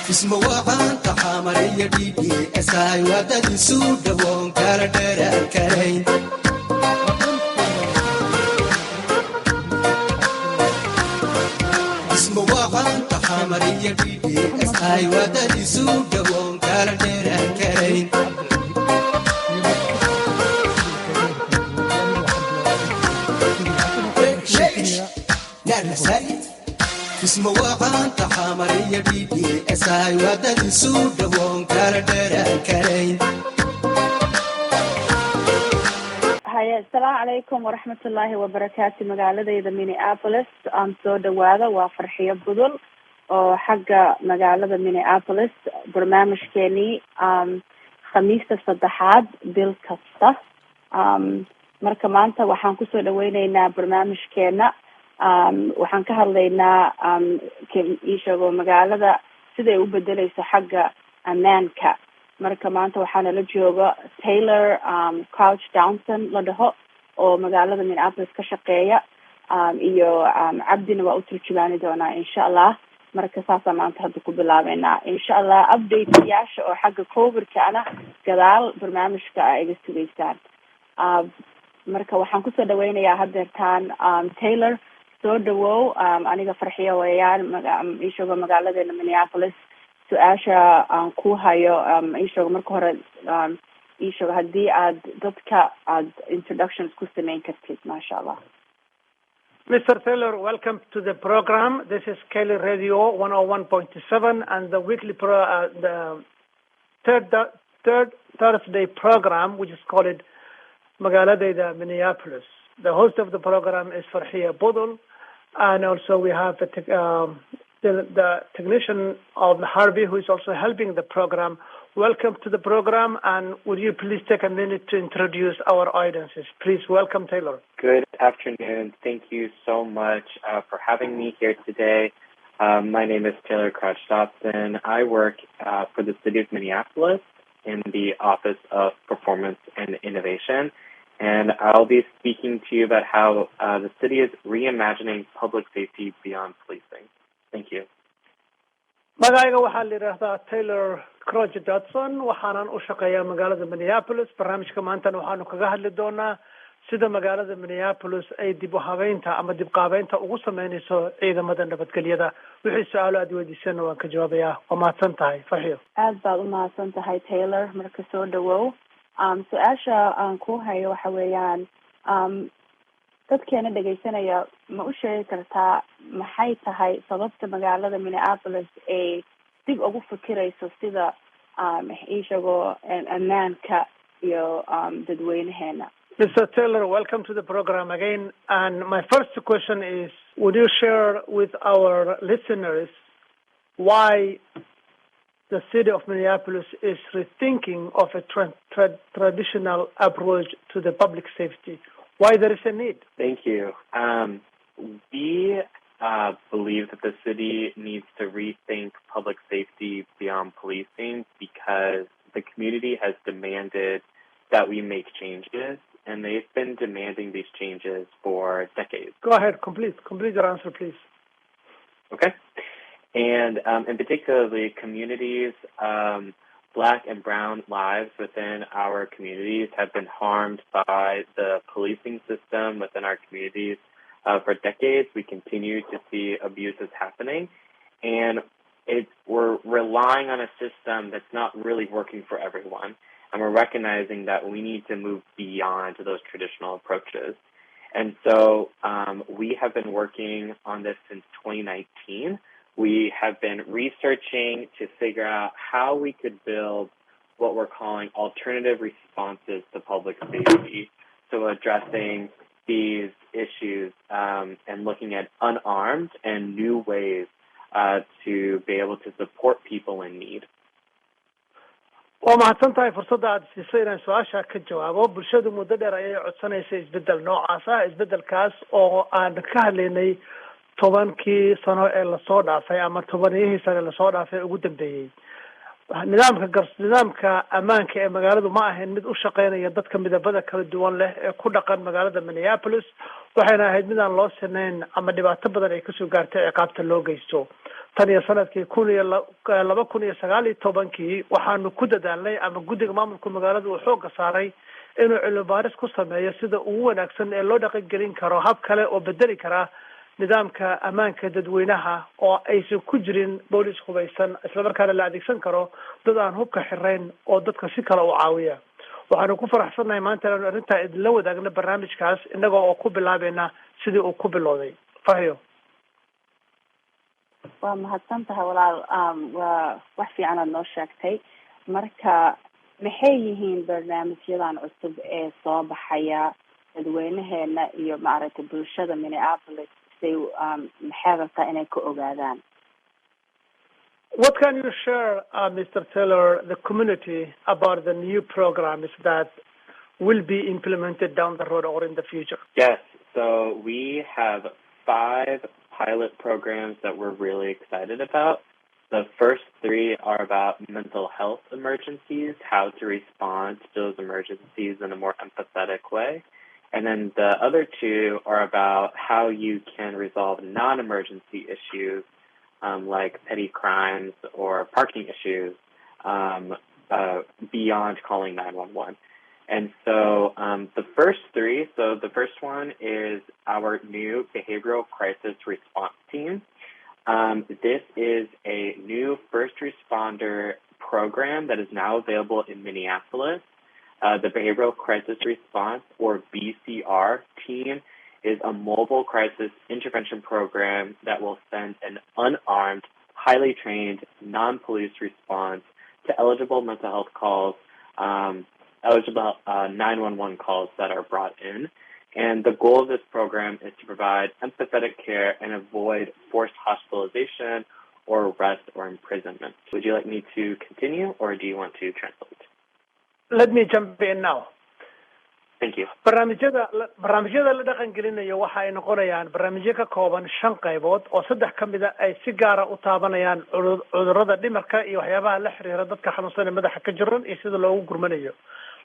اسمه وعان تحامر يديدي اساي ودد سود وون كالا دير كارين اسمه وعان تحامر يديدي اساي ودد سود وون كالا دير كارين اسمه وعان تحامر يديدي اساي ودد سود وون كالا دير كارين السلام عليكم ورحمة الله وبركاته. Magaaladayda Minneapolis aan soo dhawaada waa farxiyo budul oo xagga magaalada Minneapolis barnaamijkeeni khamiista saddexaad bil kasta marka maanta waxaan ku soo dhaweynaynaa barnaamijkeena waxaan ka hadlaynaa isagoo magaalada siday u bedelayso xagga ammaanka marka maanta waxaana la jooga Taylor Crouch Downson la dhaho oo magaalada Minneapolis ka shaqeeya iyo cabdina waa u turjumaani doonaa insha Allah marka saasa maanta hadda ku bilaabeynaa insha Allah update-yaasha oo xagga COVID-ka ana gadaal barnaamijka ay iga sugaysaan marka waxaan kusoo dhaweynayaa haddeertaan Taylor soo dhawow aniga farxiyo weeyaan isagoo magaaladeena Minneapolis su-aasha aan ku hayo isagoo marka hore isagoo haddii aad dadka aad introductions ku samayn kartid masha Allah. Mr. Taylor, welcome to the program. This is KALY Radio 101.7 and the weekly the third Thursday program, which is called Magaaladayda, Minneapolis. The host of the program is Farhiya Budul, and also we have the technician of Harvey, who is also helping the program. Welcome to the program, and would you please take a minute to introduce our audiences? Please welcome Taylor. Good afternoon. Thank you so much for having me here today. My name is Taylor Crouch Dobson. I work for the City of Minneapolis in the Office of Performance and Innovation, and I'll be speaking to you about how the city is reimagining public safety beyond policing. Thank you. magacayga waxaa la yidhaahdaa Taylor Crouch Dobson waxaanan u shaqeeyaa magaalada Minneapolis barnaamijka maantana waxaanu kaga hadli doonaa sida magaalada Minneapolis ay dib u habeynta ama dib qaabeynta ugu sameynayso ciidamada nabadgelyada wixii su'aalo aad weydiisana waan ka jawaabayaa waa mahadsan tahay farxiyo aad baad u mahadsan tahay Taylor marka soo dhawow su-aasha aan ku hayo waxa weeyaan dadkeena dhegaysanaya ma u sheegi kartaa maxay tahay sababta magaalada Minneapolis ay dib ugu fikirayso sida isagoo ammaanka iyo dadweynaheena. Mr. Taylor, welcome to the program again. And my first question is, would you share with our listeners why the city of Minneapolis is rethinking of a traditional approach to the public safety? Why there is a need? Thank you. We believe that the city needs to rethink public safety beyond policing because the community has demanded that we make changes, and they've been demanding these changes for decades. Go ahead, complete your answer, please. Okay. And in particularly communities, Black and brown lives within our communities have been harmed by the policing system within our communities for decades. We continue to see abuses happening, and we're relying on a system that's not really working for everyone, and we're recognizing that we need to move beyond those traditional approaches. And so we have been working on this since 2019. We have been researching to figure out how we could build what we're calling alternative responses to public safety. So addressing these issues and looking at unarmed and new ways to be able to support people in need. waa mahadsan tahay fursadda aad siisay inaan su-aasha ka jawaabo bulshadu muddo dheer ayay codsanaysa isbedel noocaas ah isbedelkaas oo aan ka hadlaynay 10 sano ee lasoo dhaafay ama 10 sano ee lasoo dhaafay ugu dambeeyay nidaamka ammaanka ee magaaladu ma ahayn mid u shaqeynaya dadka midabada kala duwan leh ee ku dhaqan magaalada Minneapolis waxayna ahayd mid aan loo sameyn ama dhibaato badan ay ka soo gaartay ciqaabta loo geysto tan iyo sanadkii 2019 waxaanu ku dadaalnay ama guddiga maamulka magaalada uu xoogga saaray inuu cilmi baaris ku sameeyo sida ugu wanaagsan ee loo dhaqangelin karo hab kale oo bedeli kara nidaamka ammaanka dadweynaha oo aysan ku jirin boolis hubaysan isla markaana la adeegsan karo dad aan hubka xirayn oo dadka si kale u caawiya waxaanu ku faraxsanahay maanta inaanu arrintaa idinla wadaagna barnaamijkaas innaga oo ku bilaabayna sidii uu ku bilowday farxiyo waa mahadsan tahay walaal waa wax fiican aad noo sheegtay marka maxay yihiin barnaamijyadan cusub ee soo baxaya dadweynaheena iyo maaragtay bulshada Minneapolis say maxay rabtaa inay ka ogaadaan? What can you share, Mr. Taylor, the community about the new programs that will be implemented down the road or in the future? Yes, so we have 5 pilot programs that we're really excited about. The first 3 are about mental health emergencies, how to respond to those emergencies in a more empathetic way. And then the other 2 are about how you can resolve non-emergency issues like petty crimes or parking issues beyond calling 911. And so the first 3, so the first one is our new behavioral crisis response team. This is a new first responder program that is now available in Minneapolis. The Behavioral Crisis Response, or BCR, team is a mobile crisis intervention program that will send an unarmed, highly trained, non-police response to eligible mental health calls, eligible 911 calls that are brought in. And the goal of this program is to provide empathetic care and avoid forced hospitalization or arrest or imprisonment. Would you like me to continue, or do you want to translate? Let me jump in now. Thank you. barnaamijyada la dhaqan gelinayo waxa ay noqonayaan barnaamijyo ka kooban 5 qaybood oo 3 kamid ah ay si gaar ah u taabanayaan cudurrada dhimirka iyo waxyaabaha la xiriira dadka xanuunsan ee madaxa ka jiran iyo sida loogu gurmanayo.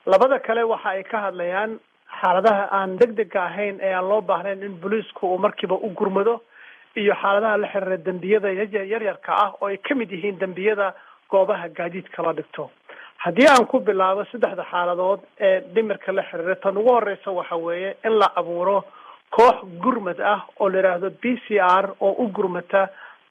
labada kale waxa ay ka hadlayaan xaaladaha aan degdega ahayn ee aan loo baahnayn in booliisku uu markiiba u gurmado iyo xaaladaha la xiriira dambiyada yaryarka ah oo ay kamid yihiin dambiyada goobaha gaadiidka la dhigto. haddii aan ku bilaabo 3 xaaladood ee dhimirka la xiriira tan ugu horeysa waxa weeye in la abuuro koox gurmad ah oo la yiraahdo BCR oo u gurmata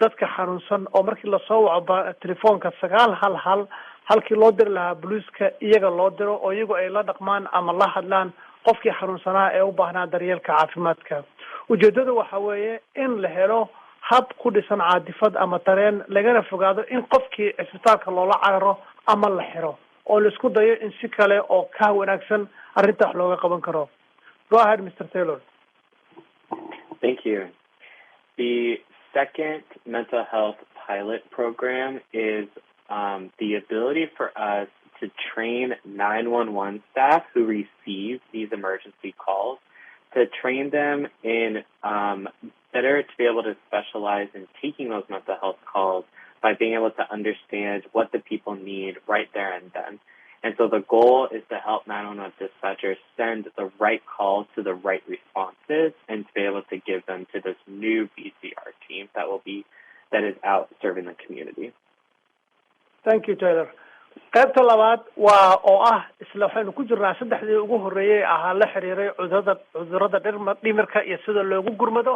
dadka xanuunsan oo markii la soo waco telefoonka 911 halkii loo diri lahaa booliiska iyaga loo diro oo iyagu ay la dhaqmaan ama la hadlaan qofkii xanuunsanaa ee u baahnaa daryeelka caafimaadka. ujeedadu waxa weeye in la helo hab ku dhisan caadifad ama dareen lagana fogaado in qofkii isbitaalka loola cararo ama la xiro oo la isku dayo in si kale oo ka wanaagsan arrinta wax looga qaban karo. Go ahead, Mr. Taylor. Thank you. The second mental health pilot program is the ability for us to train 911 staff who receive these emergency calls, to train them in better to be able to specialize in taking those mental health calls by being able to understand what the people need right there and then. And so the goal is to help 911 dispatchers send the right calls to the right responses and to be able to give them to this new BCR team that is out serving the community. Thank you, Taylor. qaybta labaad waa oo ah isla waxaynu ku jirnaa 3dii ugu horeeyay ahaa la xiriiray cudurrada dhimirka iyo sida loogu gurmado.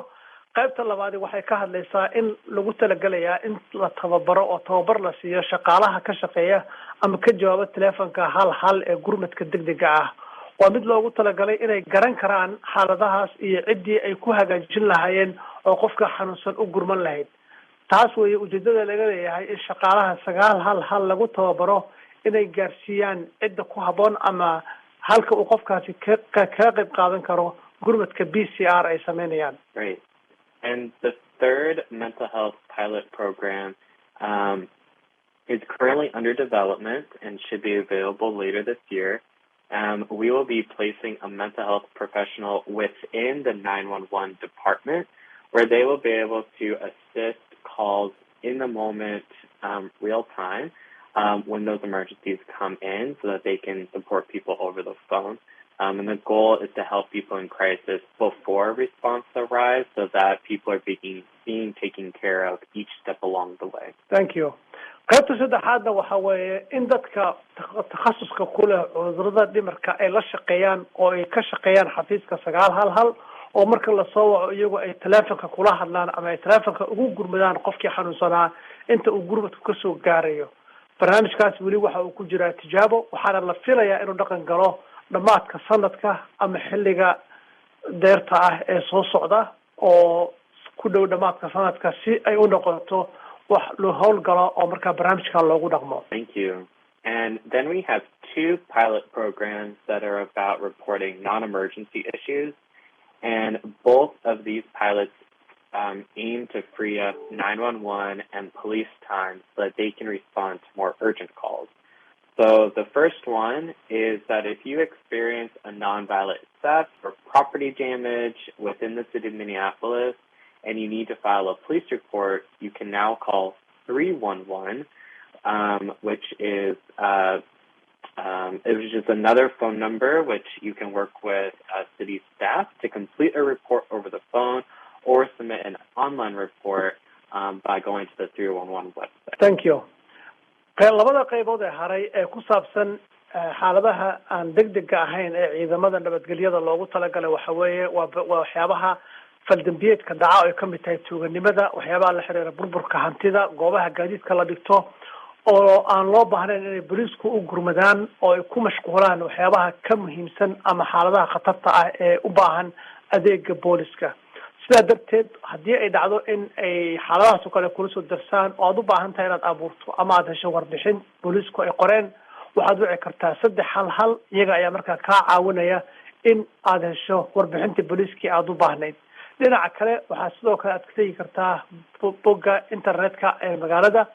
qaybta labaad waxay ka hadlaysaa in lagu talagalayaa in la tababaro oo tababar la siiyo shaqaalaha ka shaqeeya ama ka jawaaba telefoonka hal ee gurmadka degdega ah. waa mid loogu talagalay inay garan karaan xaaladahaas iyo ciddii ay ku hagaajin lahaayeen oo qofka xanuunsan u gurman lahayd. taas way ujeedada laga leeyahay in shaqaalaha 911 lagu tababaro inay gaarsiiyaan cidda ku haboon ama halka uu qofkaasi ka qayb qaadan karo gurmadka BCR ay sameynayaan. Right. And the third mental health pilot program is currently under development and should be available later this year. We will be placing a mental health professional within the 911 department where they will be able to assist calls in the moment, real time, when those emergencies come in so that they can support people over the phone. And the goal is to help people in crisis before response arrives so that people are being taken care of each step along the way. Thank you. qaybta saddexaadna waxa weeye in dadka takhasuska ku leh cudurrada dhimirka ay la shaqeeyaan oo ay ka shaqeeyaan xafiiska 911 oo marka la soo waco iyagu ay taleefanka kula hadlaan ama ay taleefanka ugu gurmadaan qofkii xanuunsanaa inta uu gurmadku ka soo gaarayo. barnaamijkaas weli waxa uu ku jiraa tijaabo waxaana la filayaa inuu dhaqan galo dhamaadka sanadka ama xilliga deerta ah ee soo socda oo ku dhow dhamaadka sanadka si ay u noqoto wax loo howlgalo oo markaa barnaamijka loogu dhaqmo. Thank you. And then we have 2 pilot programs that are about reporting non-emergency issues. And both of these pilots aim to free up 911 and police time so that they can respond to more urgent calls. So the first one is that if you experience a nonviolent theft or property damage within the city of Minneapolis and you need to file a police report, you can now call 311, which is just another phone number which you can work with city staff to complete a report over the phone or submit an online report by going to the 311 website. Thank you. labada qaybood ee haray ee ku saabsan xaaladaha aan degdega ahayn ee ciidamada nabadgelyada loogu talagalay waxa weeye waa waxyaabaha faldambiyeedka dhaca oo ay ka mid tahay tuuganimada waxyaabaha la xiriira burburka hantida goobaha gaadiidka la dhigto oo aan loo baahnayn inay booliisku u gurmadaan oo ay ku mashquulaan waxyaabaha ka muhiimsan ama xaaladaha khatarta ah ee u baahan adeega booliska. sidaa darteed haddii ay dhacdo in ay xaaladahaas oo kale kula soo darsaan oo aad u baahan tahay inaad abuurto ama aad hesho warbixin booliisku ay qoreen waxaad wici kartaa 311 iyaga ayaa markaa kaa caawinaya in aad hesho warbixinta booliiskii aad u baahnayd. dhinaca kale waxaa sidoo kale aad ka tegi kartaa bogga internetka ee magaalada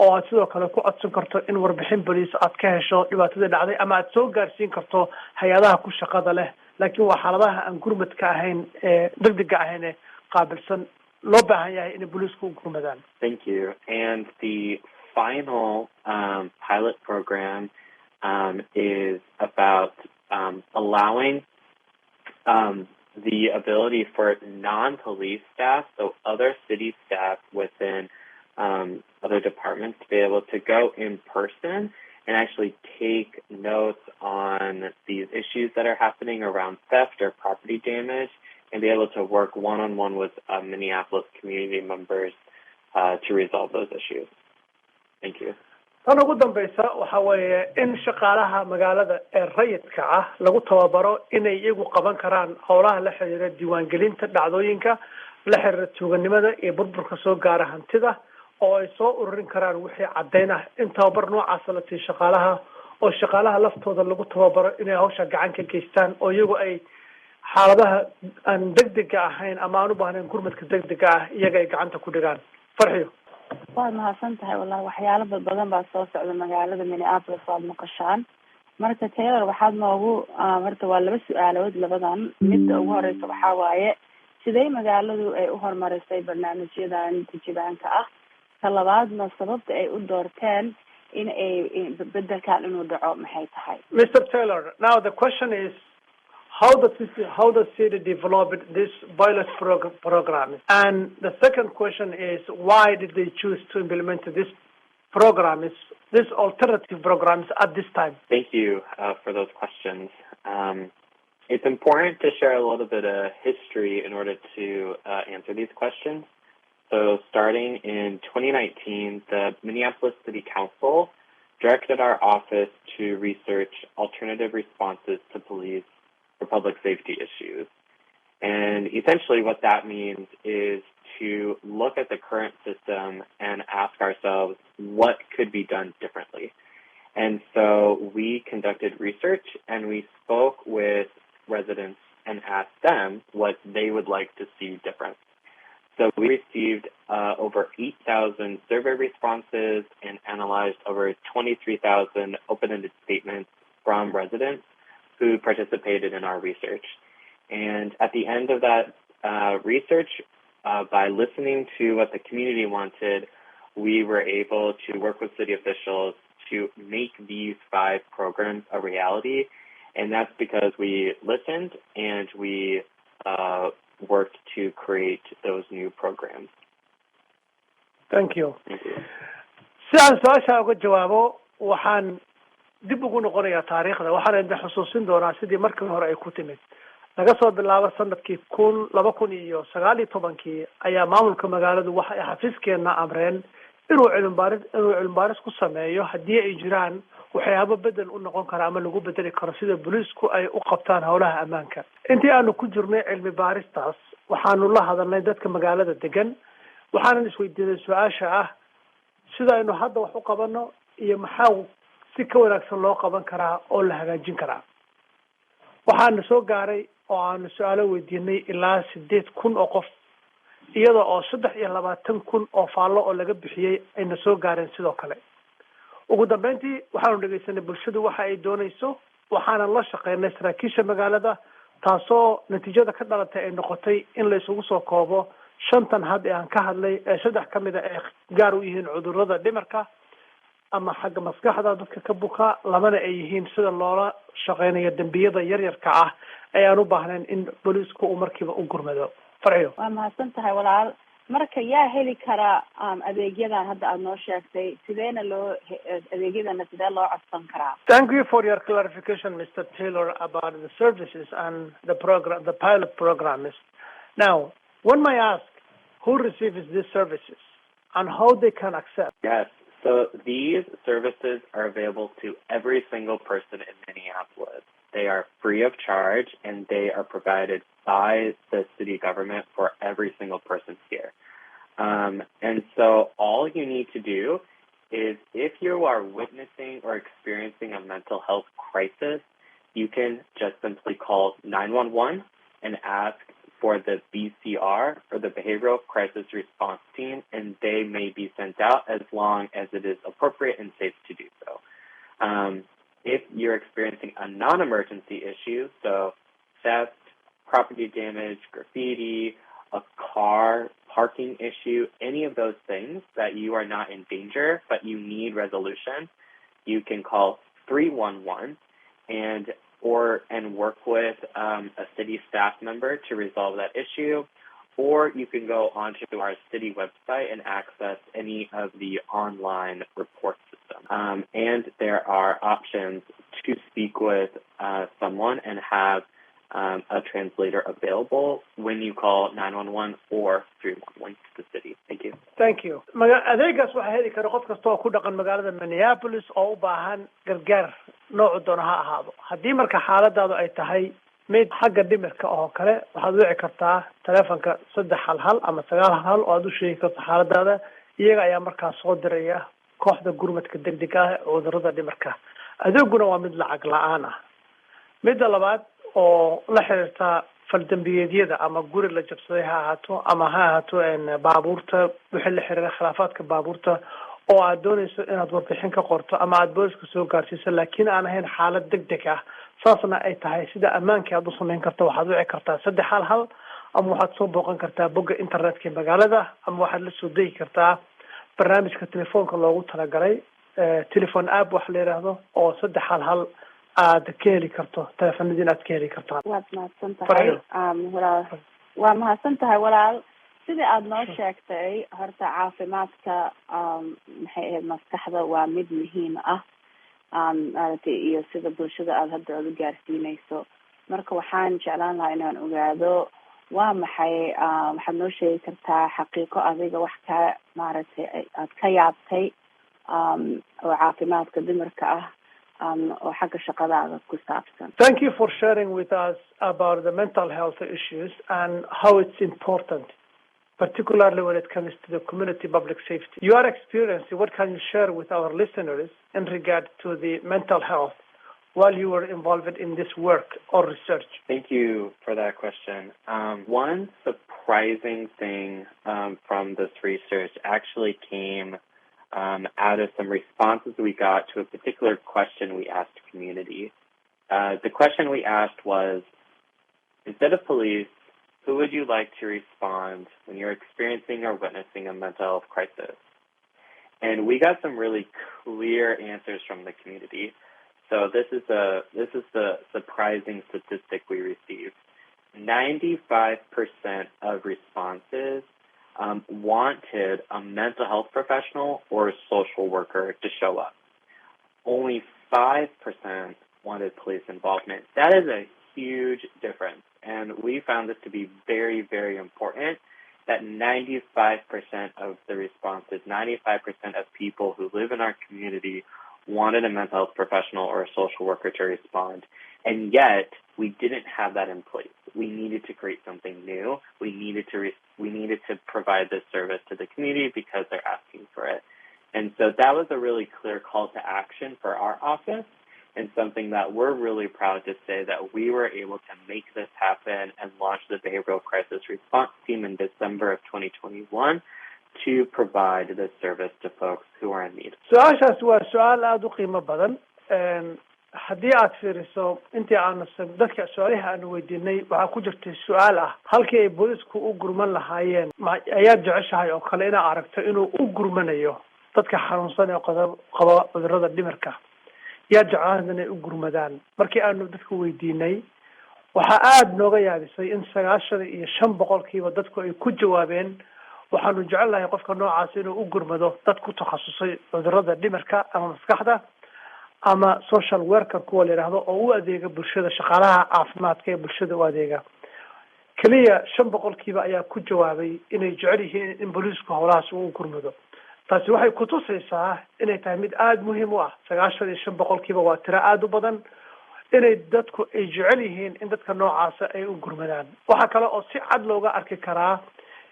oo aad sidoo kale ku codsan karto in warbixin booliis aad ka hesho dhibaatadii dhacday ama aad soo gaarsiin karto hay-adaha ku shaqada leh laakiin waa xaaladaha aan gurmadka ahayn ee degdega ahayn ee qaabilsan loo baahan yahay in booliisku u gurmadaan. Thank you. And the final pilot program is about allowing the ability for non-police staff, so other city staff within other departments, to be able to go in person and actually take notes on these issues that are happening around theft or property damage and be able to work one-on-one with Minneapolis community members to resolve those issues. Thank you. tan ugu dambaysa waxa weeye in shaqaalaha magaalada ee rayidka ah lagu tababaro inay iyagu qaban karaan howlaha la xiriira diiwaangelinta dhacdooyinka la xiriira tuuganimada iyo burburka soo gaara hantida oo ay soo ururin karaan wixii caddayn ah in tababar noocaas la siiyo shaqaalaha oo shaqaalaha laftooda lagu tababaro inay hawsha gacan ka geystaan oo iyagu ay xaaladaha aan degdega ahayn ama aan u baahnayn gurmadka degdega ah iyaga ay gacanta ku dhigaan. farxiyo waad mahadsan tahay wallahi waxyaalo badan baa soo socda magaalada Minneapolis waad maqashaan marka Taylor waxaad noogu marka waa 2 su'aalood labadan midda ugu horeysa waxa waaye sidee magaaladu ay u horumarisay barnaamijyadan tijaabinta ah talabaadna sababta ay u doorteen in ay bedelkaan inuu dhaco maxay tahay. Mr. Taylor, now the question is how the city developed this pilot program, and the second question is why did they choose to implement this alternative programs at this time? Thank you for those questions. It's important to share a little bit of history in order to answer these questions. So starting in 2019, the Minneapolis City Council directed our office to research alternative responses to police for public safety issues. And essentially what that means is to look at the current system and ask ourselves what could be done differently. And so we conducted research and we spoke with residents and asked them what they would like to see different. So we received over 8,000 survey responses and analyzed over 23,000 open-ended statements from residents who participated in our research. And at the end of that research, by listening to what the community wanted, we were able to work with city officials to make these 5 programs a reality And that's because we listened and we worked to create those new programs. Thank you. Thank you. Si aan su-aasha uga jawaabo, waxaan dib ugu noqonayaa taariikhda. Waxaan idin xusuusin doonaa sidii markii hore ay ku timid. Laga soo bilaabo sanadkii 2019 ayaa maamulka magaaladu waxa ay xafiiskeena amreen inuu cilmi baaris ku sameeyo haddii ay jiraan waxyaabo bedel u noqon kara ama lagu bedeli karo sida booliisku ay u qabtaan howlaha ammaanka. Intii aanu ku jirnay cilmi baaristaas, waxaanu la hadalnay dadka magaalada degan, waxaanan isweydiinay su-aasha ah sida aynu hadda wax u qabano iyo maxaa si ka wanaagsan loo qaban karaa oo la hagaajin karaa. waxaana soo gaaray oo aanu su-aalo weydiinay ilaa 8,000 oo qof, iyada oo 23,000 oo faallo oo laga bixiyey ayna soo gaareen sidoo kale. ugu dambeyntii waxaanu dhegeysanay bulshadu waxa ay doonayso, waxaanan la shaqeynay saraakiisha magaalada, taasoo natiijada ka dhalatay ay noqotay in la isugu soo koobo 5 had ee aan ka hadlay ee 3 ka mid ah ay gaar u yihiin cudurrada dhimarka ama xagga maskaxda dadka ka buka, labana ay yihiin sida loola shaqeynayo dambiyada yaryarka ah ee aan u baahnayn in booliisku uu markiiba u gurmado. Farxiyo. waa mahadsan tahay walaal. marka yaa heli kara adeegyadan hadda aad noo sheegtay, sideena loo adeegyadana sidee loo codsan karaa? Thank you for your clarification, Mr. Taylor, about the services and the program, the pilot program. Now, one may ask, who receives these services and how they can access? Yes. So these services are available to every single person in Minneapolis. They are free of charge, and they are provided by the city government for every single person here. And so all you need to do is, if you are witnessing or experiencing a mental health crisis, you can just simply call 911 and ask for the BCR, or the Behavioral Crisis Response Team, and they may be sent out as long as it is appropriate and safe to do so. If you're experiencing a non-emergency issue, so theft, property damage, graffiti, a car parking issue, any of those things that you are not in danger but you need resolution, you can call 311 and work with a city staff member to resolve that issue, or you can go onto our city website and access any of the online report system. And there are options to speak with someone and have a translator available when you call 911 or 311 to the city. Thank you. Thank you. adeegaas waxaa heli kara qof kasta oo ku dhaqan magaalada Minneapolis oo u baahan gargaar nooc doona ha ahaado. haddii marka xaaladaadu ay tahay mid xagga dhimirka oo kale, waxaad wici kartaa taleefanka 311 ama 911 oo aad u sheegi karto xaaladaada. iyaga ayaa markaas soo diraya kooxda gurmadka degdega ah ee cudurrada dhimirka. adeeguna waa mid lacag la-aan ah. midda labaad oo la xiriirta faldambiyeedyada ama guri la jabsaday ha ahaato ama ha ahaato baabuurta, wixii la xiriira khilaafaadka baabuurta oo aad doonayso inaad warbixin ka qorto ama aad booliska soo gaarsiiso laakiin aan ahayn xaalad degdeg ah, saasna ay tahay sida ammaankii aad u samayn karto, waxaad wici kartaa 311 ama waxaad soo booqan kartaa bogga internetka ee magaalada, ama waxaad la soo degi kartaa barnaamijka telefoonka loogu talagalay telephone app wax la yiraahdo oo 311 aad ka heli karto, telefoonadii aad ka heli karto. waad mahadsan tahay walaal. waa mahadsan tahay walaal. sidii aad noo sheegtay, horta caafimaadka maxay ahayd maskaxda waa mid muhiim ah, maaragtay iyo sida bulshada aad hadda u gaarsiinayso. marka waxaan jeclaan lahaa inaan ogaado waa maxay, waxaad noo sheegi kartaa xaqiiqo adiga wax ka maaragtay aad ka yaabtay oo caafimaadka dhimirka ah oo xagga shaqadaada ku saabsan. Thank you for sharing with us about the mental health issues and how it's important, particularly when it comes to the community public safety. Your experience, what can you share with our listeners in regard to the mental health while you were involved in this work or research? Thank you for that question. One surprising thing from this research actually came out of some responses we got to a particular question we asked community. The question we asked was, instead of police, who would you like to respond when you're experiencing or witnessing a mental health crisis? And we got some really clear answers from the community. So this is the surprising statistic we received. 95% of responses wanted a mental health professional or a social worker to show up. Only 5% wanted police involvement. That is a huge difference, and we found this to be very, very important, that 95% of the responses, 95% of people who live in our community wanted a mental health professional or a social worker to respond, and yet we didn't have that in place. We needed to create something new. We needed to provide this service to the community because they're asking for it. And so that was a really clear call to action for our office, and something that we're really proud to say that we were able to make this happen and launch the Behavioral Crisis Response Team in December of 2021 to provide this service to folks who are in need. su-aashaas waa su-aal aada u qiimo badan. haddii aad fiiriso intii aanu dadka su-aalaha aanu weydiinay waxaa ku jirtay su-aal ah halkii ay boolisku u gurman lahaayeen ayaad jeceshahay oo kale inaad aragto inuu u gurmanayo dadka xanuunsan ee qaba cudurrada dhimirka yaa jeclaan inay u gurmadaan. markii aanu dadku weydiinay waxaa aada nooga yaabisay in 95% dadku ay ku jawaabeen waxaanu jecelahay qofka noocaas inuu u gurmado dad ku takhasusay cudurrada dhimirka ama maskaxda ama social worker kuwa la yiraahdo oo u adeega bulshada, shaqaalaha caafimaadka ee bulshada u adeega. kaliya 5% ayaa ku jawaabay inay jecel yihiin in booliisku howlahaas uu gurmado. taasi waxay ku tusaysaa inay tahay mid aada muhiim u ah. 95% waa tiro aada u badan inay dadku ay jecel yihiin in dadka noocaasa ay u gurmadaan. waxaa kale oo si cad looga arki karaa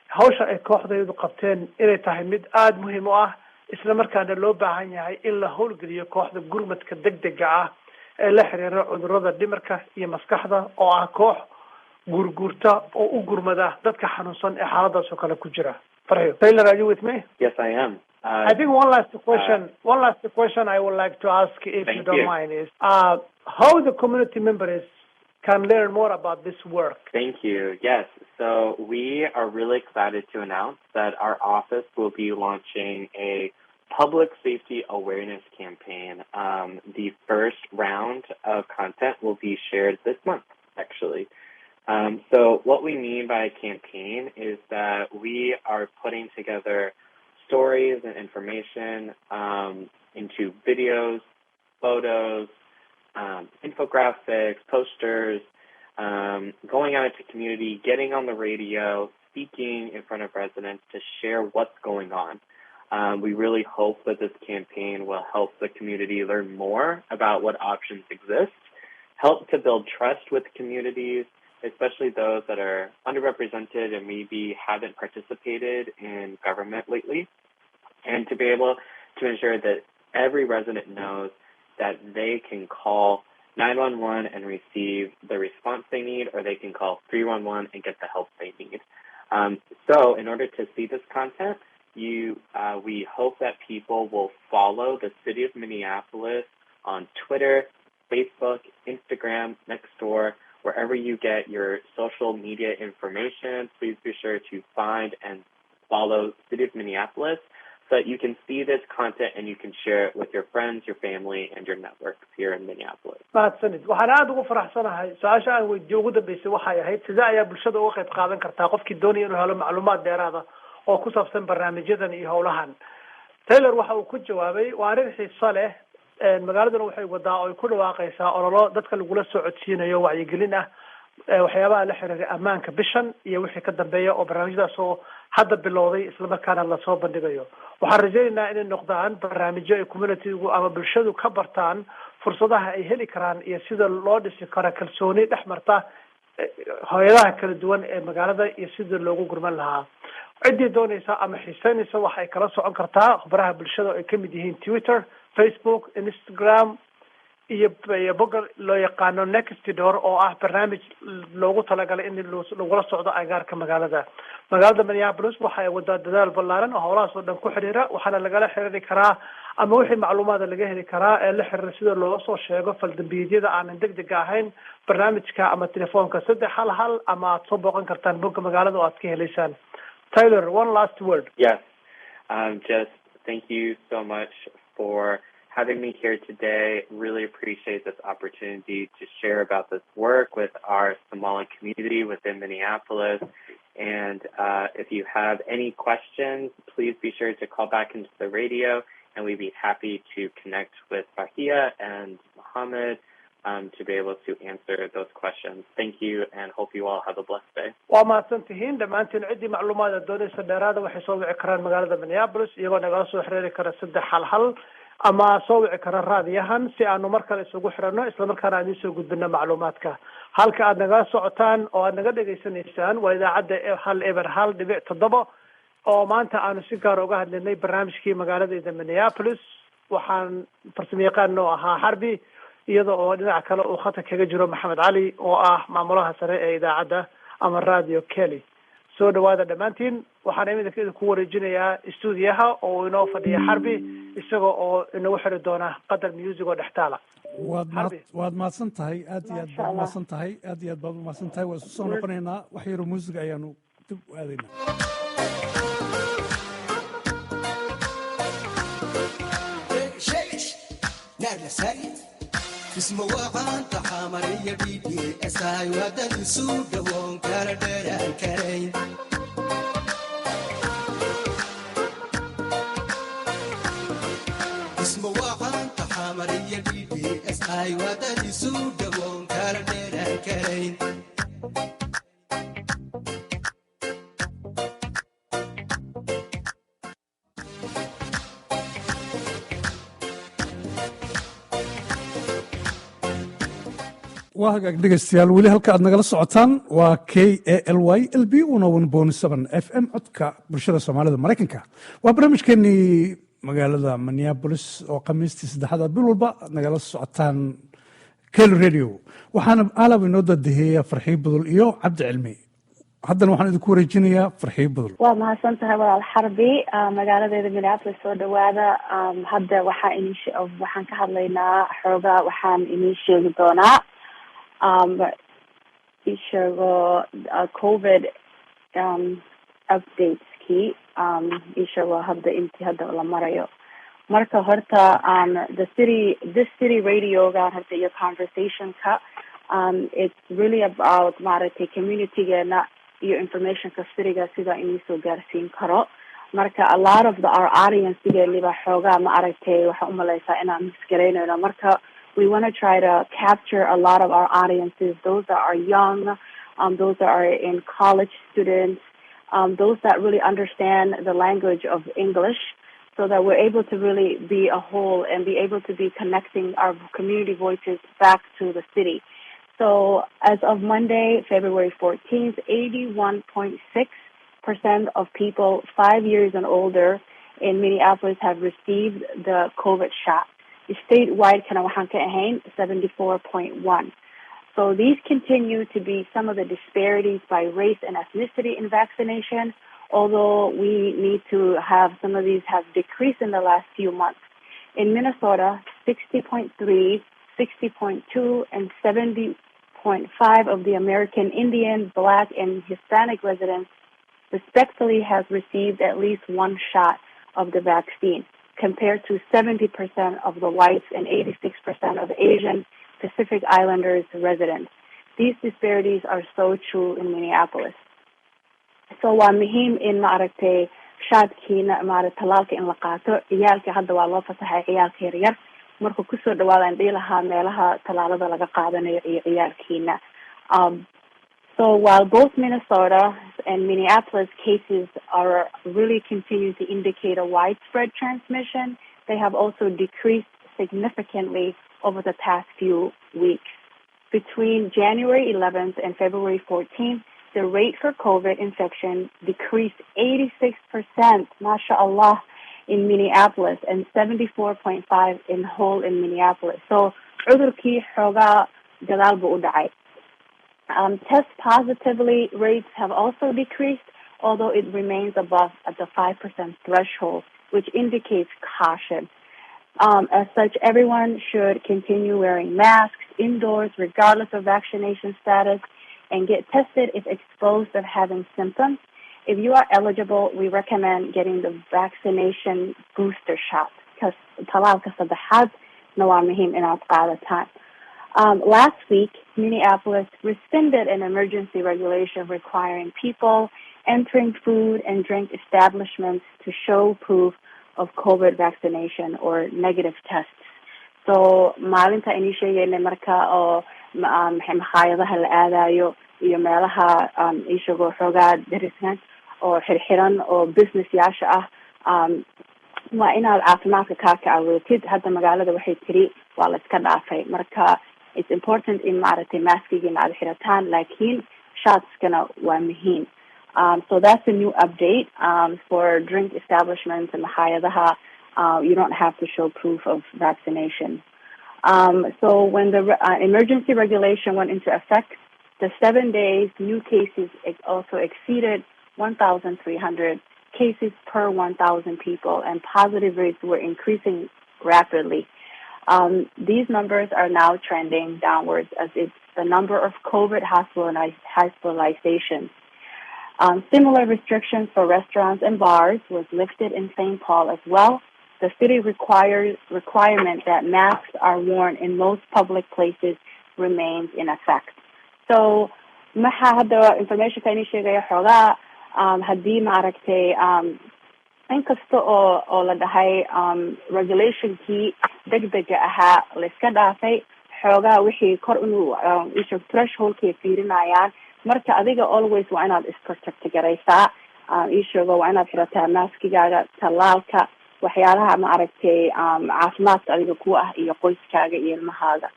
hawsha ay kooxdaydu qabteen inay tahay mid aada muhiim u ah, isla markaana loo baahan yahay in la howlgeliyo kooxda gurmadka degdega ah ee la xiriira cudurrada dhimirka iyo maskaxda oo ah koox guurguurta oo u gurmada dadka xanuunsan ee xaaladaas oo kale ku jira. Farhiyo, Taylor, are you with me? Yes, I am. I think one last question I would like to ask, if you don't mind, is how the community members can learn more about this work. Thank you. Yes. So we are really excited to announce that our office will be launching a public safety awareness campaign. The first round of content will be shared this month, actually. So what we mean by a campaign is that we are putting together stories and information into videos, photos, infographics, posters, going out into community, getting on the radio, speaking in front of residents to share what's going on. We really hope that this campaign will help the community learn more about what options exist, help to build trust with communities, especially those that are underrepresented and maybe haven't participated in government lately, and to be able to ensure that every resident knows that they can call 911 and receive the response they need, or they can call 311 and get the help they need. So in order to see this content, we hope that people will follow the City of Minneapolis on Twitter, Facebook, Instagram, Nextdoor, wherever you get your social media information. Please be sure to find and follow City of Minneapolis so that you can see this content and you can share it with your friends, your family, and your networks here in Minneapolis. mahadsanid. waxaan aada ugu faraxsanahay su-aasha aan weydiiyo ugu dambeysay waxay ahayd sidee ayaa bulshada uga qayb qaadan kartaa qofkii doonaya inuu helo macluumaad dheeraada oo ku saabsan barnaamijyadan iyo howlahan. Taylor waxa uu ku jawaabay waa arrin xiiso leh. magaaladana waxay wadaa oo ay ku dhawaaqaysaa ololo dadka lagula soo codsiinayo wacyigelin ah waxyaabaha la xiriira ammaanka bishan iyo wixii ka dambeeya oo barnaamijyadaas oo hadda bilowday isla markaana lasoo bandhigayo. waxaan rajaynaynaa inay noqdaan barnaamijyo ay communitygu ama bulshadu ka bartaan fursadaha ay heli karaan iyo sida loo dhisi karo kalsooni dhex marta hay'adaha kala duwan ee magaalada iyo sida loogu gurman lahaa. ciddii doonaysa ama xiisaynaysa waxay kala socon kartaa khubaraha bulshada oo ay ka mid yihiin Twitter, Facebook, Instagram iyo bogga loo yaqaano Nextdoor oo ah barnaamij loogu talagalay in lagula socdo agaarka magaalada. magaalada Minneapolis waxay wadaa dadaal ballaaran oo howlahaas oo dhan ku xiriira, waxaana lagala xiriiri karaa ama wixii macluumaad laga heli karaa ee la xiriira sida looga soo sheego faldambiyada aan degdeg ahayn barnaamijka ama telefoonka 311 ama aad soo booqan kartaan bogga magaalada oo aad ka helaysaan. Tyler, one last word. Yes, just thank you so much for having me here today. Really appreciate this opportunity to share about this work with our Somali community within Minneapolis. And if you have any questions, please be sure to call back into the radio, and we'd be happy to connect with Farhia and Mohammed to be able to answer those questions. Thank you, and hope you all have a blessed day. waa mahadsantihiin dhammaantiin ciddii macluumaada doonaysa dheeraada waxay soo wici karaan magaalada Minneapolis iyagoo nagala soo xiriiri kara 3 ama soo wici kara raadiyahan si aanu mar kale isugu xirano isla markaana aan soo gudbino macluumaadka halka aad naga socotaan oo aad naga dhageysanaysaan waa idaacadda 101.7 oo maanta aanu si gaar uga hadlaynay barnaamijkii magaaladayda Minneapolis waxaan farsamayaqaan oo ahaa Harbi iyadoo oo dhinaca kale uu khata kaga jiro Maxamed Cali oo ah maamulaha sare ee idaacadda ama radio KALY soo dhawaada dhammaantiin waxaan idinka ku wareejinayaa stuudiyaha oo inoo fadhiya Harbi isagoo oo inoo xiri doona qadar music oo dhextaala waad mahadsan tahay aad iyo aad baad mahadsan tahay aad iyo aad baad mahadsan tahay waa isku soo noqonaynaa wax yar music ayaanu dib u aadaynaa اسمه وعان تحامرية بيدي اساي ودد سود وون كاردر الكرين اسمه وعان تحامرية بيدي اساي ودد سود وون كاردر الكرين waa hagaag dhegeystayaal weli halka aad nagala socotaan waa KALY LB 101.7 FM codka bulshada Soomaalida Mareykanka waa barnaamijkeennii magaalada Minneapolis oo khamiistii 3 bil walba nagala socotaan KALY radio waxaana alaab inoo dadeeyaa Farxii Budul iyo Cabdi Cilmi haddana waxaan idinku wareejinayaa Farxii Budul waa mahadsantahay walaal Harbi magaaladayda Minneapolis soo dhawaada hadda waxaan ka hadlaynaa xoogaa waxaan inii sheegi doonaa ishago COVID updates ki ishago hadda intii hadda la marayo marka horta this city radio ga horta iyo conversation ka it's really about maaragtay community geena iyo information ka cityga sida inii soo gaarsiin karo marka a lot of our audience geeniba xoogaa ma aragtay waxa u malaysaa inaan misgareynayno marka we want to try to capture a lot of our audiences, those that are young, those that are in college students, those that really understand the language of English so that we're able to really be a whole and be able to be connecting our community voices back to the city. So as of Monday, February 14th, 81.6% of people 5 years and older in Minneapolis have received the COVID shot. Statewide, 74.1. So these continue to be some of the disparities by race and ethnicity in vaccination, although we need to have some of these have decreased in the last few months. In Minnesota, 60.3, 60.2, and 70.5 of the American Indian, Black, and Hispanic residents respectively have received at least one shot of the vaccine, compared to 70% of the whites and 86% of Asian Pacific Islanders residents. These disparities are so true in Minneapolis. So waa muhiim in maaragtay shaadkiina talaalka in la qaato ciyaalka hadda waa loo fasaxay ciyaalka yaryar marka kusoo dhawaadaan dhihi lahaa meelaha talaalada laga qaadanayo iyo ciyaalkiina So while both Minnesota and Minneapolis cases are really continuing to indicate a widespread transmission, they have also decreased significantly over the past few weeks. Between January 11th and February 14th, the rate for COVID infection decreased 86%, mashallah, in Minneapolis and 74.5% in whole in Minneapolis. So, cudurkii xoogaa gadaal buu u dhacay. Test positivity rates have also decreased, although it remains above at the 5% threshold, which indicates caution. As such, everyone should continue wearing masks indoors, regardless of vaccination status, and get tested if exposed or having symptoms. If you are eligible, we recommend getting the vaccination booster shot. talaalka saddexaadna waa muhiim inaad qaadataan. Last week, Minneapolis rescinded an emergency regulation requiring people entering food and drink establishments to show proof of COVID vaccination or negative tests. So maalinta inii sheegayna marka oo makhaayadaha la aadayo iyo meelaha ishagoo xoogaa dariskan oo xirxiran oo business yaasha ah waa inaad caafimaadka kaaka awootid. Hadda magaalada waxay tiri waa la iska dhaafay, marka it's important in maaragtay maskigiina aad xirataan, laakiin shotskana waa muhiim. So that's a new update for drink establishments and makhaayadaha. You don't have to show proof of vaccination. So when the emergency regulation went into effect, the 7 days new cases also exceeded 1,300 cases per 1,000 people, and positive rates were increasing rapidly. These numbers are now trending downwards as it's the number of COVID hospitalizations. Similar restrictions for restaurants and bars was lifted in St. Paul as well. The city requirement that masks are worn in most public places remains in effect. So, maxaa hadda information ka inii sheegaya xoogaa haddii maaragtay inkasta oo la dhahay regulationkii degdega ahaa la iska dhaafay, xoogaa wixii kor inuu thresholdkay fiirinayaan. Marka adiga always waa inaad isprotect garaysaa, ishaga waa inaad xirataa maskigaaga, talaalka, waxyaalaha maaragtay caafimaadka adiga ku ah iyo qoyskaaga iyo ilmahaaga.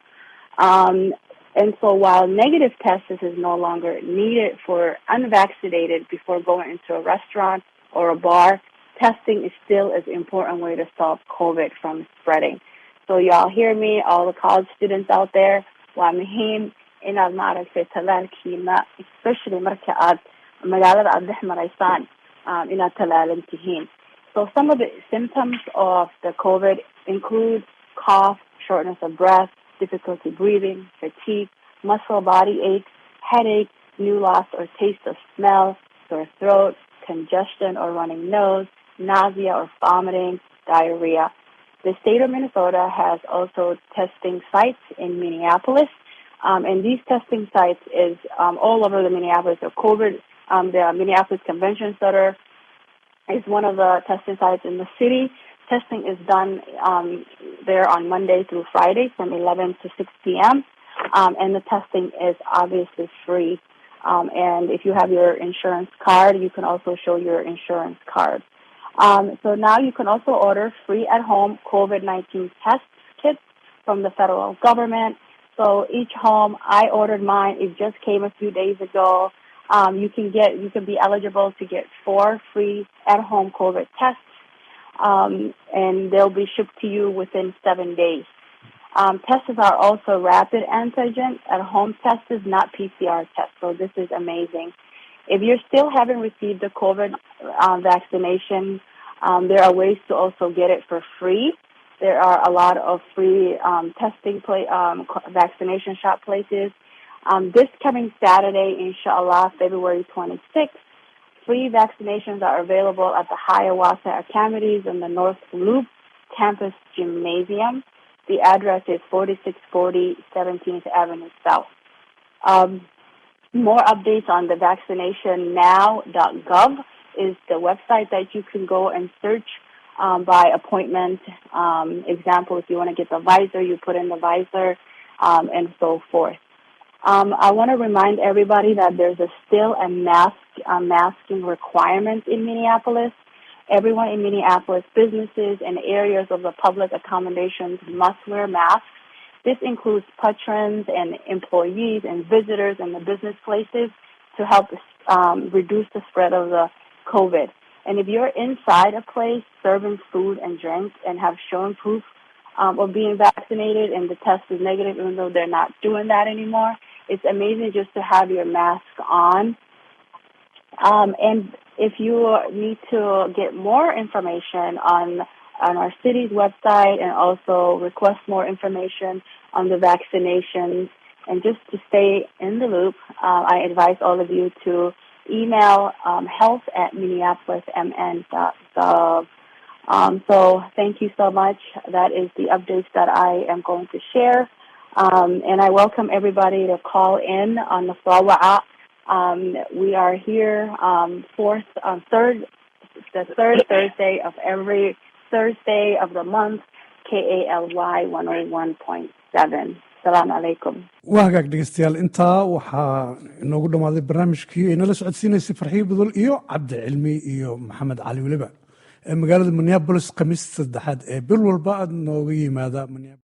And so while negative tests is no longer needed for unvaccinated before going into a restaurant or a bar, testing is still an important way to stop COVID from spreading. So y'all hear me, all the college students out there, waa muhiim inaad maaragtay talaalkiina, especially marka aad magaalada aad dhex maraysaan, inaad talaalan tihiin. So some of the symptoms of the COVID include cough, shortness of breath, difficulty breathing, fatigue, muscle body aches, headache, new loss or taste of smell, sore throat, congestion or running nose, nausea or vomiting, diarrhea. The state of Minnesota has also testing sites in Minneapolis, and these testing sites is all over the Minneapolis. So COVID, the Minneapolis Convention Center is one of the testing sites in the city. Testing is done there on Monday through Friday from 11 to 6 p.m., and the testing is obviously free. And if you have your insurance card, you can also show your insurance card. So now you can also order free at-home COVID-19 test kits from the federal government. So each home, I ordered mine. It just came a few days ago. You can be eligible to get 4 free at-home COVID tests, and they'll be shipped to you within 7 days. Tests are also rapid antigen at-home tests, not PCR tests. So this is amazing. If you still haven't received the COVID vaccination, there are ways to also get it for free. There are a lot of free testing vaccination shot places. This coming Saturday, inshallah, February 26th, free vaccinations are available at the Hiawatha Academies in the North Loop Campus Gymnasium. The address is 4640 17th Avenue South. More updates on the vaccinationna.gov is the website that you can go and search by appointment. Example, if you want to get the visor, you put in the visor, and so forth. I want to remind everybody that there's still a masking requirement in Minneapolis. Everyone in Minneapolis, businesses and areas of the public accommodations must wear masks. This includes patrons and employees and visitors in the business places to help reduce the spread of the COVID. And if you're inside a place serving food and drinks and have shown proof of being vaccinated and the test is negative, even though they're not doing that anymore, it's amazing just to have your mask on. And if you need to get more information on our city's website and also request more information on the vaccinations and just to stay in the loop, I advise all of you to email health@minneapolismn.gov. So thank you so much. That is the updates that I am going to share. And I welcome everybody to call in on the Flawa'a. We are here the third Thursday of every Thursday of the month, KALY 101.7. Assalamu alaikum. waa hagaag dhegeystayaal intaa waxaa inoogu dhammaaday barnaamijkii ay nala socodsiinaysay farxiyo budul iyo cabdi cilmi iyo maxamed cali weliba ee magaalada minneapolis khamiista saddexaad ee bil walba aad nooga yimaada